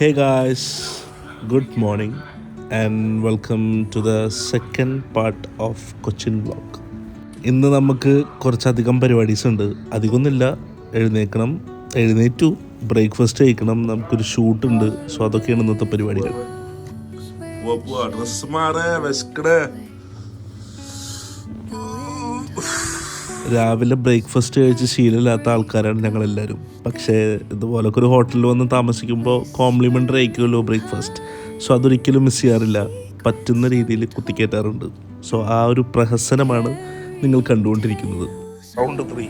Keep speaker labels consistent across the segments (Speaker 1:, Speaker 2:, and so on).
Speaker 1: Hey guys, good morning and welcome to the second part of Cochin Vlog. ഇന്ന് നമുക്ക് കുറച്ചധികം പരിപാടീസ് ഉണ്ട്. അധികമൊന്നുമില്ല, എഴുന്നേറ്റു ബ്രേക്ക്ഫാസ്റ്റ് കഴിക്കണം, നമുക്കൊരു ഷൂട്ടുണ്ട്. സോ അതൊക്കെയാണ് ഇന്നത്തെ പരിപാടികൾ. രാവിലെ ബ്രേക്ക്ഫാസ്റ്റ് കഴിച്ച് ശീലമില്ലാത്ത ആൾക്കാരാണ് ഞങ്ങളെല്ലാവരും. പക്ഷേ ഇതുപോലൊക്കെ ഒരു ഹോട്ടലിൽ വന്ന് താമസിക്കുമ്പോൾ കോംപ്ലിമെൻ്ററി ആയിരിക്കുമല്ലോ ബ്രേക്ക്ഫാസ്റ്റ്. സോ അതൊരിക്കലും മിസ് ചെയ്യാറില്ല, പറ്റുന്ന രീതിയിൽ കുത്തിക്കയറ്റാറുണ്ട്. സോ ആ ഒരു പ്രഹസനമാണ് നിങ്ങൾ കണ്ടുകൊണ്ടിരിക്കുന്നത്. റൗണ്ട് 3.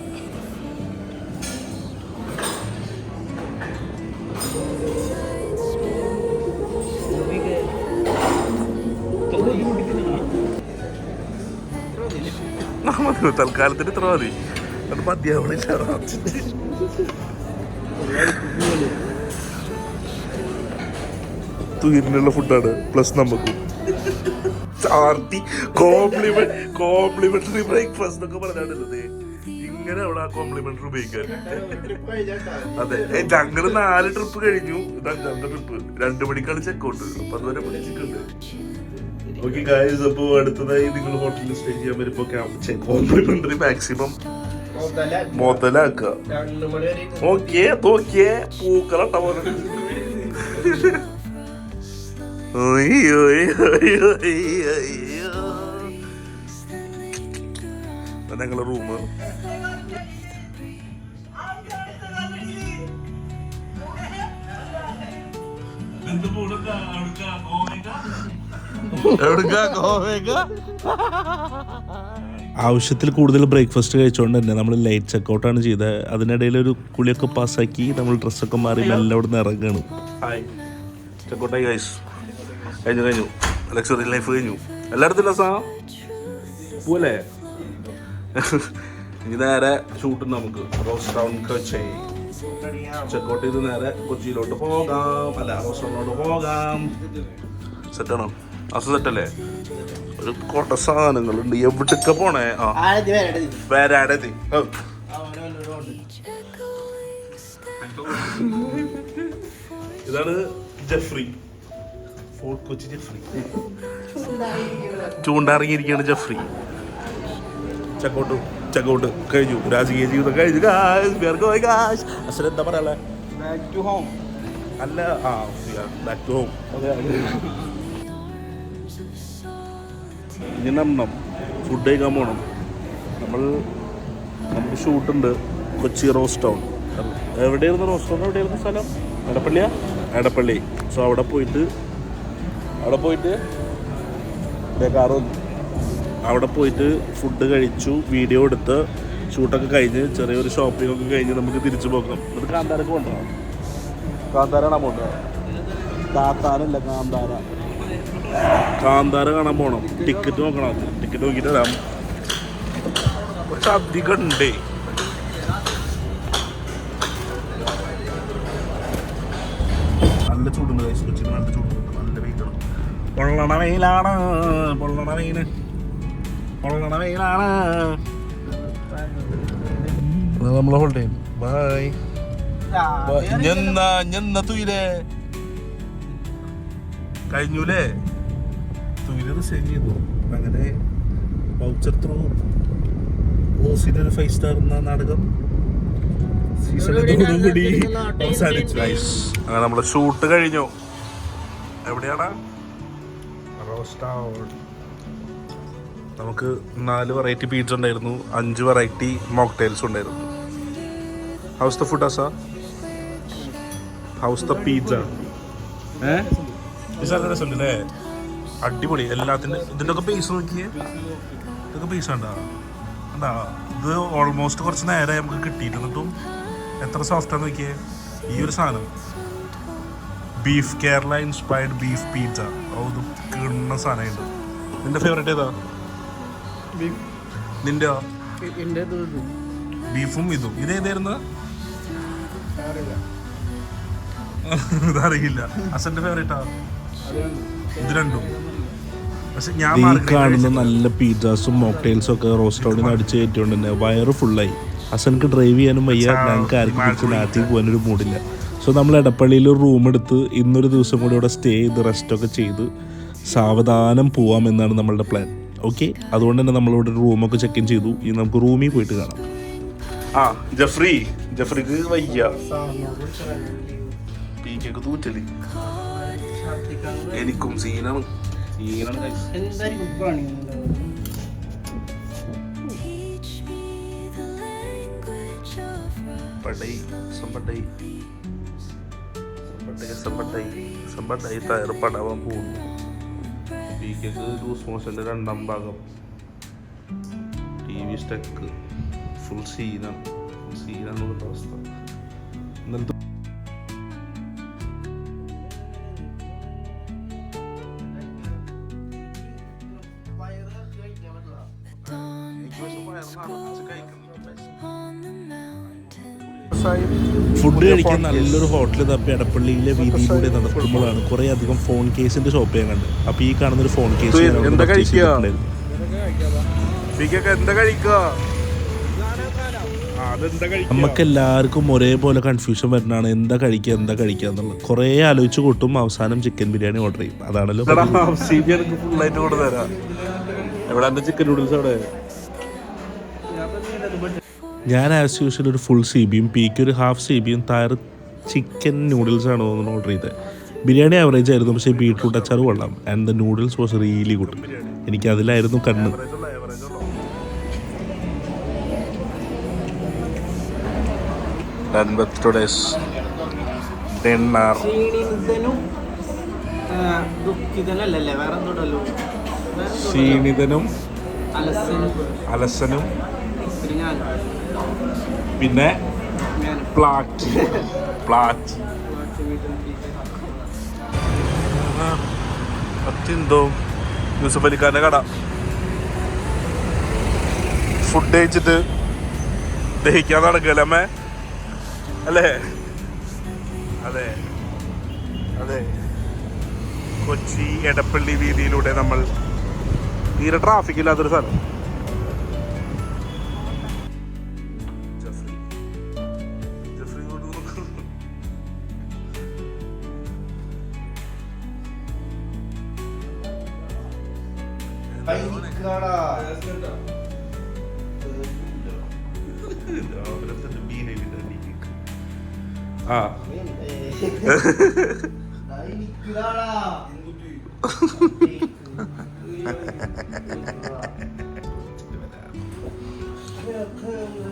Speaker 1: തൽക്കാലത്തിന് ഇത്ര മതി, അത് മതിയാവണില്ല. തുയിരിനുള്ള ഫുഡാണ്, പ്ലസ് നമുക്കും കോംപ്ലിമെന്ററി ബ്രേക്ക്ഫാസ്റ്റ് ഒക്കെ പറഞ്ഞാണുള്ളത്. ഇങ്ങനെ അവിടെ കോംപ്ലിമെന്ററി ഉപയോഗിക്കാൻ. അതെ, ഞങ്ങള് 4 ട്രിപ്പ് കഴിഞ്ഞു, ഇത് 5ാമത്തെ ട്രിപ്പ്. 2 മണിക്കാണ് ചെക്കൗട്ട്. അപ്പൊ അതുവരെ പിടിച്ചിട്ടുണ്ട്. ഓക്കെ ഗായ്സ്, അപ്പോൾ അടുത്തതായി നിങ്ങൾ ഹോട്ടലിൽ സ്റ്റേ ചെയ്യാൻ വരുമ്പോൾ കോംപ്ലിമെന്ററി മാക്സിമം മുതലാക്കുക. ഓക്കെ പൂക്കളട്ട പോലെ. ഞങ്ങളെ റൂമ് ആവശ്യത്തിൽ കൂടുതൽ ബ്രേക്ക്ഫാസ്റ്റ് കഴിച്ചുകൊണ്ട് തന്നെ നമ്മൾ ലൈറ്റ് ചെക്കൗട്ടാണ് ചെയ്തത്. അതിനിടയിൽ ഒരു കുളിയൊക്കെ പാസ്സാക്കി നമ്മൾ ഡ്രസ്സൊക്കെ മാറി മെല്ലെ അവിടെ നിന്ന് ഇറങ്ങണം. ഹായ്, ചെക്കൗട്ടായി ഗൈസ്. കഴിഞ്ഞു ലക്ഷറി ലൈഫ് കഴിഞ്ഞു. എല്ലായിടത്തും രസം പോലെ. ഇനി നേരെ ഷൂട്ട് നമുക്ക് റോസ് ടൗൺ കൊച്ചി ചെക്കൗട്ട് ചെയ്ത് നേരെ കൊച്ചിയിലോട്ട് പോകാം. അല്ല, റോസ് ടൗണിലോട്ട് പോകാം. സെറ്റാണോ? അസ സെറ്റല്ലേ? ഒരു കോട്ട സാധനങ്ങളുണ്ട്. എവിടൊക്കെ പോണേ? വരാടതി. ഇതാണ് ജെഫ്രി, ഫോർട്ട് കൊച്ചി ജെഫ്രി. ചൂണ്ടിറങ്ങിയിരിക്കുകയാണ് ജെഫ്രി. ചെക്കൗട്ട് കഴിഞ്ഞു, രാജകീയ ജീവിതം കഴിഞ്ഞു. അസൽ എന്താ പറയാ? Back to home. അല്ല, ബാക്ക് ടു ഹോം. ഇനി നമ്മൾ ഫുഡ് കഴിക്കാൻ പോകണം. നമുക്ക് ഷൂട്ടുണ്ട് കൊച്ചി റോസ് ടൗൺ. എവിടെയായിരുന്നു റോസ് ടൗൺ? എവിടെയായിരുന്നു സ്ഥലം? എടപ്പള്ളി. സോ അവിടെ പോയിട്ട് അവിടെ പോയിട്ട് ഫുഡ് കഴിച്ചു, വീഡിയോ എടുത്ത് ഷൂട്ടൊക്കെ കഴിഞ്ഞ് ചെറിയൊരു ഷോപ്പിംഗ് ഒക്കെ കഴിഞ്ഞ് നമുക്ക് തിരിച്ചു പോകാം. അത് കാന്താരക്ക് പോകണ്ടോ? കാന്താരാണ് പോകണ്ടോ? കാത്താരല്ല, കാന്താര കാണാൻ പോകണം. ടിക്കറ്റ് നോക്കണം. ടിക്കറ്റ് നോക്കിയിട്ട് വരാം. കുറച്ച് അധികം ഉണ്ടേ. നല്ല ചൂടുണ്ട്, കൊച്ചിന് നല്ല ചൂടുണ്ട്, നല്ല വെയിലാണ്. പൊള്ളണ വെയിലാണ്. നമ്മളെ ഹോൾഡേ ബൈ. തുയിലേ കഴിഞ്ഞൂലേ? തുയില് റിസൈൻ ചെയ്തു. അങ്ങനെ വൗച്ചർ ത്രൂ ഓസിന്റെ ഒരു 5 സ്റ്റാർ എന്ന നാടകം സീസണോടുകൂടി അവസാനിച്ചു. അങ്ങനെ നമ്മളെ ഷൂട്ട് കഴിഞ്ഞു. എവിടെയാണ്? Rose town. നമുക്ക് 4 വെറൈറ്റി പീഡ്സ ഉണ്ടായിരുന്നു, 5 വെറൈറ്റി മോക്ടെയിൽസ് ഉണ്ടായിരുന്നു. House the food Asa? House the pizza? നല്ല രസമുണ്ടല്ലേ? അടിപൊളി. എല്ലാത്തിൻ്റെ ഇതിൻ്റെ ഒക്കെ പീസ് നോക്കിയേ. ഇതൊക്കെ പീസ് ഉണ്ടാ. ഇത് ഓൾമോസ്റ്റ് കുറച്ച് നേരെ നമുക്ക് കിട്ടിയിരുന്നിട്ടും എത്ര സോഫ്റ്റാന്ന് നോക്കിയേ. ഈ ഒരു സാധനം beef Kerala inspired beef pizza. ഇത് കിണ്ണ സാധനമുണ്ട്. നിന്റെ ഫേവറേറ്റ് ഏതാ? നിന്റെ ബീഫും ഇതും. ഇതേതായിരുന്നു? ഇതറിയില്ല. അസന്റെ ഫേവറേറ്റാ ഇത് രണ്ടും. പക്ഷെ ഞാൻ കാണുന്ന നല്ല പിസ്സാസും മോക്ടെയിൽസും ഒക്കെ റോസ്റ്റോഡിൽ നിന്ന് അടിച്ച് കയറ്റിയോണ്ട് തന്നെ വയറ് ഫുള്ളായി. അസനക്ക് ഡ്രൈവ് ചെയ്യാനും വയ്യ, ഞങ്ങൾക്ക് ആർക്കും പിടിച്ച് നാട്ടിൽ പോകാനൊരു മൂടില്ല. സോ നമ്മൾ എടപ്പള്ളിയിൽ ഒരു റൂം എടുത്ത് ഇന്നൊരു ദിവസം കൂടി ഇവിടെ സ്റ്റേ ചെയ്ത് റെസ്റ്റൊക്കെ ചെയ്ത് സാവധാനം പോവാമെന്നാണ് നമ്മളുടെ പ്ലാൻ. ഓക്കെ, അതുകൊണ്ട് തന്നെ നമ്മളിവിടെ ഒരു റൂമൊക്കെ ചെക്ക് ഇൻ ചെയ്തു. ഇനി നമുക്ക് റൂമിൽ പോയിട്ട് കാണാം. ആ ജഫ്രിക്ക് വയ്യ, പീക്കൊക്കെ തൂറ്റല്, എനിക്കും സീനാണ്. സമ്പട്ടായി തയ്യാറപ്പെടാൻ പോകുന്നു. പീക്കൊക്കെ ലൂസ് മോഷൻ്റെ 2ാം ഭാഗം, TV സ്റ്റക്ക്, ഫുൾ സീനാണ് അവസ്ഥ. ഇന്നലത്തെ ഫുഡ് കഴിക്കാൻ നല്ലൊരു ഹോട്ടൽ തപ്പി എടപ്പള്ളിയിലെ വീതിയിലൂടെ നടക്കുമ്പോഴാണ് കുറേ അധികം ഫോൺ കേസിന്റെ ഷോപ്പ് ഞാൻ കണ്ടത്. അപ്പോൾ ഈ കാണുന്നൊരു ഫോൺ കേസ് നമുക്കെല്ലാവർക്കും ഒരേപോലെ കൺഫ്യൂഷൻ വരുന്നതാണ് എന്താ കഴിക്കുക എന്നുള്ളത്. കുറേ ആലോചിച്ച് കൂട്ടും, അവസാനം ചിക്കൻ ബിരിയാണി ഓർഡർ ചെയ്യും. അതാണല്ലോ ചിക്കൻ നൂഡിൽസ് അവിടെ. ഞാൻ ആസ് യൂഷ്വൽ ഒരു ഫുൾ CBയും പീക്ക് ഒരു ഹാഫ് CBയും താഴെ ചിക്കൻ നൂഡിൽസാണ് തോന്നുന്നു ഓർഡർ ചെയ്തത്. ബിരിയാണി ആവറേജ് ആയിരുന്നു, പക്ഷേ ബീട്രൂട്ട് അച്ചാർ കൊള്ളാം. And the noodles was really good. എനിക്ക് അതിലായിരുന്നു കണ്ണ്. ക്ഷീണിതനും അലസനും പിന്നെ പ്ലാറ്റ് അത്തിന്തോ യൂസഫ് അലിഖാന്റെ കട. ഫുഡ് കഴിച്ചിട്ട് ദഹിക്കാൻ നടക്കലമ്മേ അല്ലേ? അതെ, കൊച്ചി എടപ്പള്ളി വീതിയിലൂടെ നമ്മൾ തീരെ ട്രാഫിക് ഇല്ലാത്തൊരു സ്ഥലം.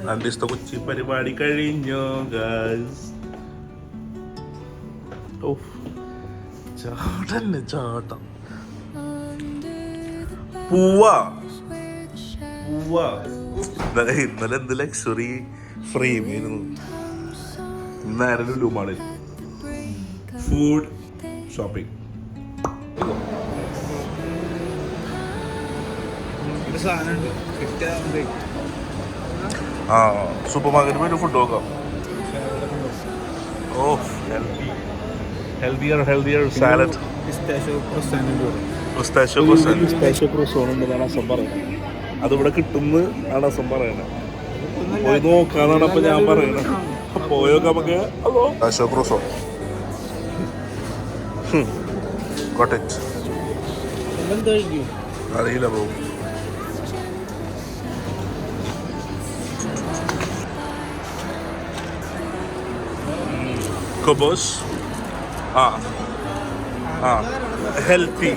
Speaker 1: രണ്ടീസത്തെ കൊച്ചി പരിപാടി കഴിഞ്ഞു ഗൈസ്. ചാട്ടം പൂവാ. ഇന്നലെ എന്ത് ലക്ഷറി ഫ്രെയിം ആയിരുന്നു. ഇന്നായിരുന്നു ലുലുമാളിൽ ഫുഡ് ഷോപ്പിംഗ്. സൂപ്പർ മാർക്കറ്റിൽ പോയിട്ട് ഫുഡ് നോക്കാം. ഹെൽത്തിയർ സാലഡ്, അതിവിടെ കിട്ടുന്നു ആണ് അസം പറയണത്. പോയി നോക്കാന്നാണ് അപ്പൊ ഞാൻ പറയണത്. പോയൊക്കെ നമുക്ക് അറിയില്ല പോകും.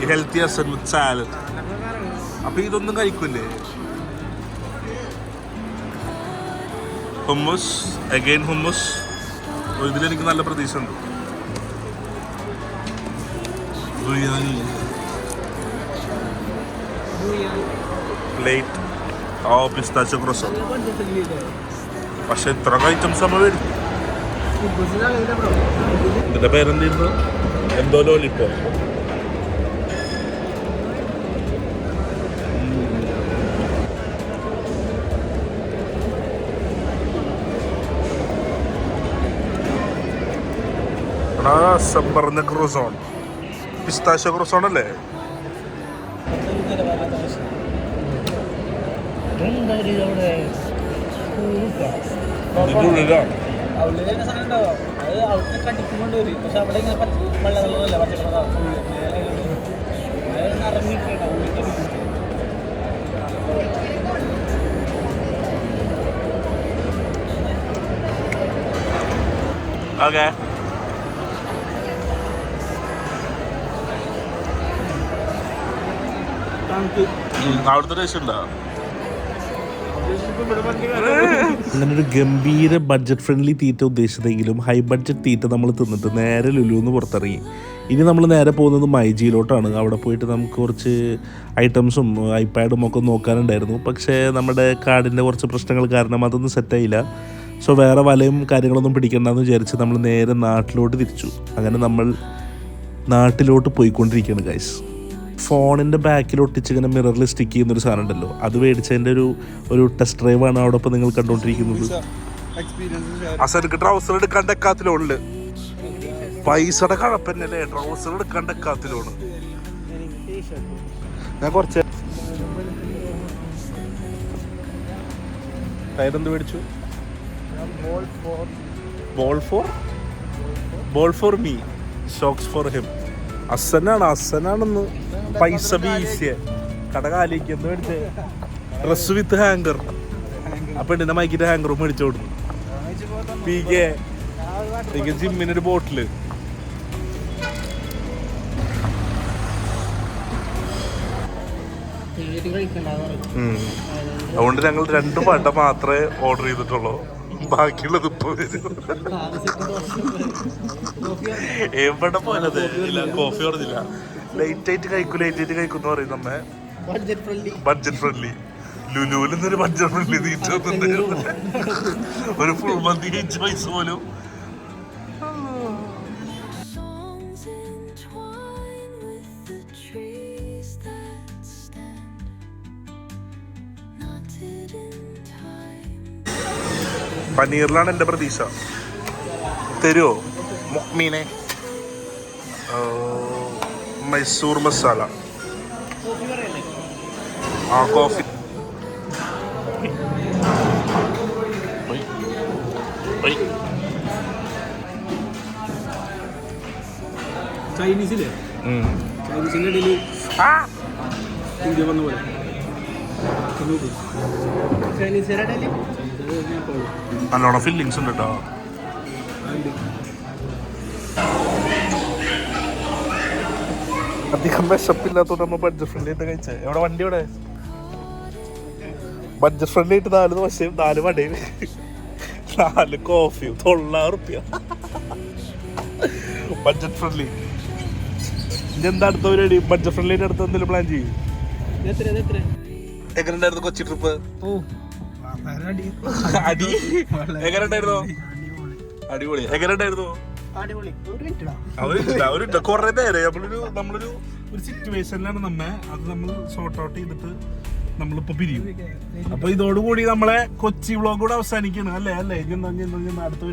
Speaker 1: ഹെൽത്തി അസൻ വിത്ത് സാലഡ്. അപ്പൊ ഇതൊന്നും കഴിക്കൂലേ? ഹുമ്മസ്, അഗൈൻ ഹുമ്മസ്. ഇതിലെനിക്ക് നല്ല പ്രതീക്ഷ ഉണ്ട്. ബിരിയാണി പ്ലേറ്റ് പിസ്താച്ചോ ക്രോസോ. പക്ഷെ ഇത്ര ഐറ്റംസ് നമ്മൾ വരും. ഇതിന്റെ പേരെന്തായിരുന്നു? എന്തോ ലോലിപ്പോ. പറഞ്ഞ ക്രൂസോൺ, പിസ്താഷ്യോ ക്രൂസോൺ അല്ലേ?
Speaker 2: അവിടെ കടിക്കുന്നുണ്ട് വരും. പക്ഷെ അവിടെ ഇങ്ങനെ വെള്ള വെള്ളമല്ല പച്ചക്കളറാണ് ഇറങ്ങിയിട്ടുണ്ടാവും.
Speaker 1: ഓക്കെ അവിടുത്തെ ടേസ്റ്റ് ഉണ്ടോ? അങ്ങനൊരു ഗംഭീര ബഡ്ജറ്റ് ഫ്രണ്ട്ലി തീറ്റ ഉദ്ദേശിച്ചതെങ്കിലും ഹൈ ബഡ്ജറ്റ് തീറ്റ നമ്മൾ തിന്നിട്ട് നേരെ ലുലുന്ന് പുറത്തിറങ്ങി. ഇനി നമ്മൾ നേരെ പോകുന്നത് മൈജിയിലോട്ടാണ്. അവിടെ പോയിട്ട് നമുക്ക് കുറച്ച് ഐറ്റംസും ഐപാഡും ഒക്കെ നോക്കാനുണ്ടായിരുന്നു. പക്ഷേ നമ്മുടെ കാർഡിൻ്റെ കുറച്ച് പ്രശ്നങ്ങൾ കാരണം അതൊന്നും സെറ്റായില്ല. സോ വേറെ വലയും കാര്യങ്ങളൊന്നും പിടിക്കണ്ടെന്ന് വിചാരിച്ച് നമ്മൾ നേരെ നാട്ടിലോട്ട് തിരിച്ചു. അങ്ങനെ നമ്മൾ നാട്ടിലോട്ട് പോയിക്കൊണ്ടിരിക്കുകയാണ് ഗൈസ്. ഫോണിൻ്റെ ബാക്കിൽ ഒട്ടിച്ചിങ്ങനെ മിററിൽ സ്റ്റിക്ക് ചെയ്യുന്നൊരു സാധനം ഉണ്ടല്ലോ, അത് മേടിച്ചതിൻ്റെ ഒരു ടെസ്റ്റ് ഡ്രൈവാണ് അവിടെ ഇപ്പോൾ നിങ്ങൾ കണ്ടുകൊണ്ടിരിക്കുന്നത്. അസനക്ക് ട്രൗസർ എടുക്കാൻ ഡെക്കാത്തിലോണില് പൈസയുടെ കഴപ്പന്നല്ലേ, ട്രൗസർ എടുക്കാൻ ഡെക്കാത്തിലോണ്. ഞാൻ കുറച്ച് ടയറെന്ത് മേടിച്ചു? Ball for me, socks for him. അസനാണെന്ന് പൈസ വീശിയ കട കാലിക്ക് എന്ത് മേടിച്ചേ? ഡ്രസ് വിത്ത് ഹാങ്കർ. ആ പെണ്ണിന്റെ മൈക്കിന്റെ ഹാങ്കറും മേടിച്ചു കൊടുത്തു. ജിമ്മിനൊരു ബോട്ടില്. അതുകൊണ്ട് ഞങ്ങൾ 2 പട മാത്രമേ ഓർഡർ ചെയ്തിട്ടുള്ളൂ. ബാക്കിയുള്ളത് ഇപ്പൊ വരും. എവിടെ പോയത് ഇല്ല, കോഫി പറഞ്ഞില്ല. ലേറ്റ് ആയിട്ട് കഴിക്കും എന്ന് പറയും നമ്മെ. ബഡ്ജറ്റ് ഫ്രണ്ട്ലി ലുലുവിൽ നിന്നൊരു ബഡ്ജറ്റ് ഫ്രണ്ട്ലി തീറ്റ ഒരു ഫുൾ മന്തി കഴിച്ച പൈസ പോലും. പനീറിലാണ് എൻ്റെ പ്രതീക്ഷ. തരുമോ മീനെ? മൈസൂർ മസാല, ആ കോഫി.
Speaker 2: ചൈനീസിലെ ചൈനീസിന്റെ ഇടയിൽ ഇന്ത്യ വന്ന പോലെ
Speaker 1: നല്ലോണം ഫില്ലിങ്സ് ഉണ്ട് കേട്ടോ. അധികം വിശപ്പില്ലാത്തോണ്ട് നമ്മൾ ബഡ്ജറ്റ് ഫ്രണ്ട്ലി ആയിട്ട് കഴിച്ചേ. എവിടെ വണ്ടി? എവിടെ ബഡ്ജറ്റ് ഫ്രണ്ട്ലി ആയിട്ട് 4 ദോശയും 4 വടയും 4 കോഫിയും 900 റുപ്യ. Budget friendly. ഇനി എന്താ അടുത്ത പരിപാടി? ബഡ്ജറ്റ് ഫ്രണ്ട്ലി അടുത്ത് എന്തെങ്കിലും പ്ലാൻ ചെയ്യും? എങ്ങനെയുണ്ടായിരുന്നു കൊച്ചി ട്രിപ്പ്? അടി എങ്ങനെയുണ്ടായിരുന്നു? അടിപൊളി. എങ്ങനെയുണ്ടായിരുന്നു? അവരുണ്ട് കൊറേ നേരം നമ്മളൊരു സിറ്റുവേഷനിലാണ് നമ്മെ. അത് നമ്മൾ സോർട്ട് ഔട്ട് ചെയ്തിട്ട് നമ്മളിപ്പോ പിരിയും. അപ്പൊ ഇതോടുകൂടി നമ്മളെ കൊച്ചി വ്ളോഗ് കൂടെ അവസാനിക്കണം അല്ലേ? അടുത്ത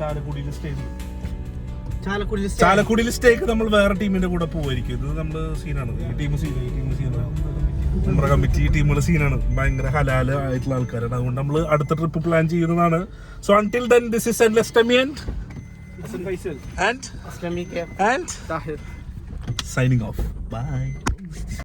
Speaker 1: ചാലക്കുടിയിൽ സ്റ്റേ. ചാലക്കുടിയിൽ സ്റ്റേക്ക് നമ്മൾ വേറെ ടീമിന്റെ കൂടെ പോവായിരിക്കും. ഇത് നമ്മള് സീനാണ്. ഈ ടീം സീനാണ്. നമ്മുടെ കമ്മിറ്റി ടീമുകളുടെ സീനാണ്. ഭയങ്കര ഹലാല് ആയിട്ടുള്ള ആൾക്കാരാണ്. അതുകൊണ്ട് നമ്മൾ അടുത്ത ട്രിപ്പ് പ്ലാൻ ചെയ്യുന്നതാണ്. So until then this is endless ടമിയൻ and Tahir signing off. Bye.